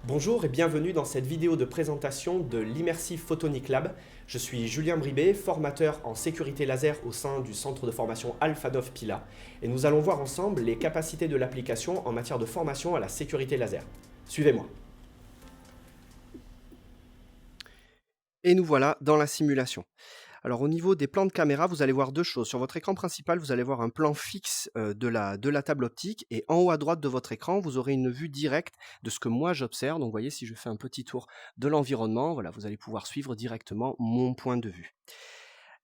Bonjour et bienvenue dans cette vidéo de présentation de l'Immersive Photonic Lab. Je suis Julien Bribé, formateur en sécurité laser au sein du centre de formation Alpha 9 Pila et nous allons voir ensemble les capacités de l'application en matière de formation à la sécurité laser. Suivez-moi. Et nous voilà dans la simulation. Alors au niveau des plans de caméra, vous allez voir deux choses. Sur votre écran principal, vous allez voir un plan fixe de la table optique et en haut à droite de votre écran, vous aurez une vue directe de ce que moi j'observe. Donc vous voyez, si je fais un petit tour de l'environnement, voilà, vous allez pouvoir suivre directement mon point de vue.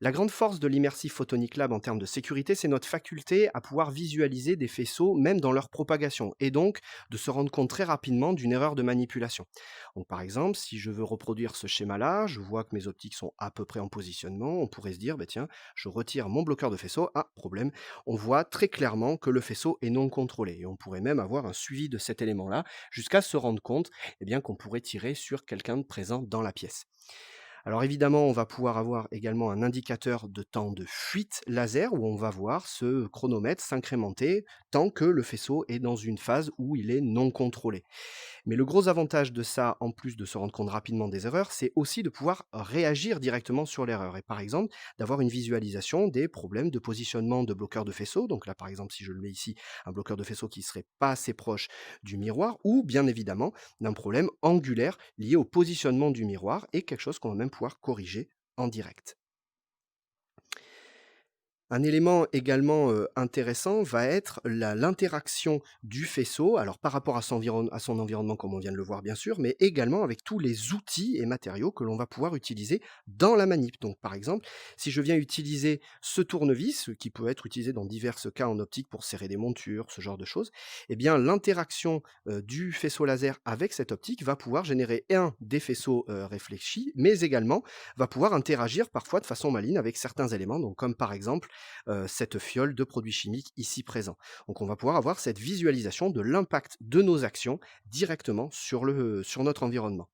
La grande force de l'Immersive Photonic Lab en termes de sécurité, c'est notre faculté à pouvoir visualiser des faisceaux même dans leur propagation et donc de se rendre compte très rapidement d'une erreur de manipulation. Donc par exemple, si je veux reproduire ce schéma-là, je vois que mes optiques sont à peu près en positionnement, on pourrait se dire, bah tiens, je retire mon bloqueur de faisceau, ah, problème, on voit très clairement que le faisceau est non contrôlé et on pourrait même avoir un suivi de cet élément-là jusqu'à se rendre compte qu'on pourrait tirer sur quelqu'un de présent dans la pièce. Alors évidemment, on va pouvoir avoir également un indicateur de temps de fuite laser où on va voir ce chronomètre s'incrémenter tant que le faisceau est dans une phase où il est non contrôlé. Mais le gros avantage de ça, en plus de se rendre compte rapidement des erreurs, c'est aussi de pouvoir réagir directement sur l'erreur. Et par exemple, d'avoir une visualisation des problèmes de positionnement de bloqueurs de faisceau. Donc là, par exemple, si je le mets ici, un bloqueur de faisceau qui serait pas assez proche du miroir, ou bien évidemment d'un problème angulaire lié au positionnement du miroir et quelque chose qu'on va même pouvoir corriger en direct. Un élément également, intéressant va être l'interaction du faisceau, alors par rapport à son environnement comme on vient de le voir bien sûr, mais également avec tous les outils et matériaux que l'on va pouvoir utiliser dans la manip. Donc par exemple, si je viens utiliser ce tournevis, qui peut être utilisé dans divers cas en optique pour serrer des montures, ce genre de choses, eh bien l'interaction, du faisceau laser avec cette optique va pouvoir générer des faisceaux, réfléchis, mais également va pouvoir interagir parfois de façon maligne avec certains éléments, donc comme par exemple cette fiole de produits chimiques ici présents. Donc on va pouvoir avoir cette visualisation de l'impact de nos actions directement sur notre environnement.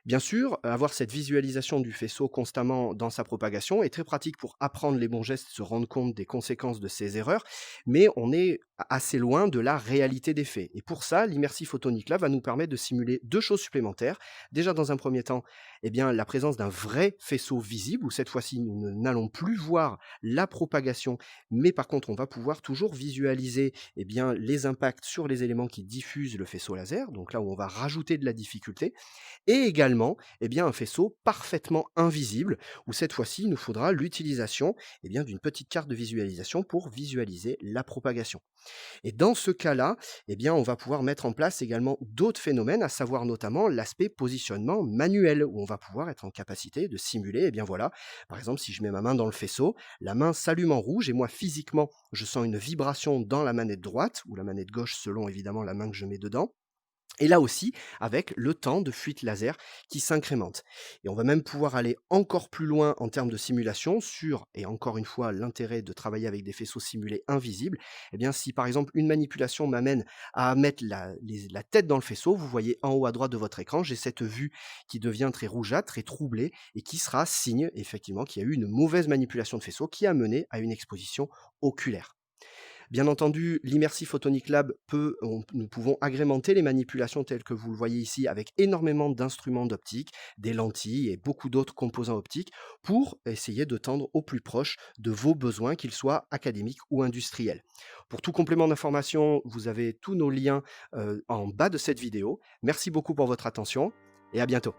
Bien sûr, avoir cette visualisation du faisceau constamment dans sa propagation est très pratique pour apprendre les bons gestes, se rendre compte des conséquences de ses erreurs, mais on est assez loin de la réalité des faits. Et pour ça, l'immersif photonique là va nous permettre de simuler deux choses supplémentaires. Déjà, dans un premier temps, la présence d'un vrai faisceau visible, où cette fois-ci, nous n'allons plus voir la propagation, mais par contre, on va pouvoir toujours visualiser les impacts sur les éléments qui diffusent le faisceau laser, donc là où on va rajouter de la difficulté, et également un faisceau parfaitement invisible, où cette fois-ci, il nous faudra l'utilisation d'une petite carte de visualisation pour visualiser la propagation. Et dans ce cas-là, on va pouvoir mettre en place également d'autres phénomènes, à savoir notamment l'aspect positionnement manuel, où on va pouvoir être en capacité de simuler, par exemple, si je mets ma main dans le faisceau, la main s'allume en rouge et moi, physiquement, je sens une vibration dans la manette droite, ou la manette gauche, selon évidemment la main que je mets dedans. Et là aussi, avec le temps de fuite laser qui s'incrémente. Et on va même pouvoir aller encore plus loin en termes de simulation sur, et encore une fois, l'intérêt de travailler avec des faisceaux simulés invisibles. Si par exemple une manipulation m'amène à mettre la tête dans le faisceau, vous voyez en haut à droite de votre écran, j'ai cette vue qui devient très rougeâtre, très troublée, et qui sera signe effectivement qu'il y a eu une mauvaise manipulation de faisceau qui a mené à une exposition oculaire. Bien entendu, l'Immersive Photonic Lab nous pouvons agrémenter les manipulations telles que vous le voyez ici avec énormément d'instruments d'optique, des lentilles et beaucoup d'autres composants optiques pour essayer de tendre au plus proche de vos besoins, qu'ils soient académiques ou industriels. Pour tout complément d'information, vous avez tous nos liens en bas de cette vidéo. Merci beaucoup pour votre attention et à bientôt.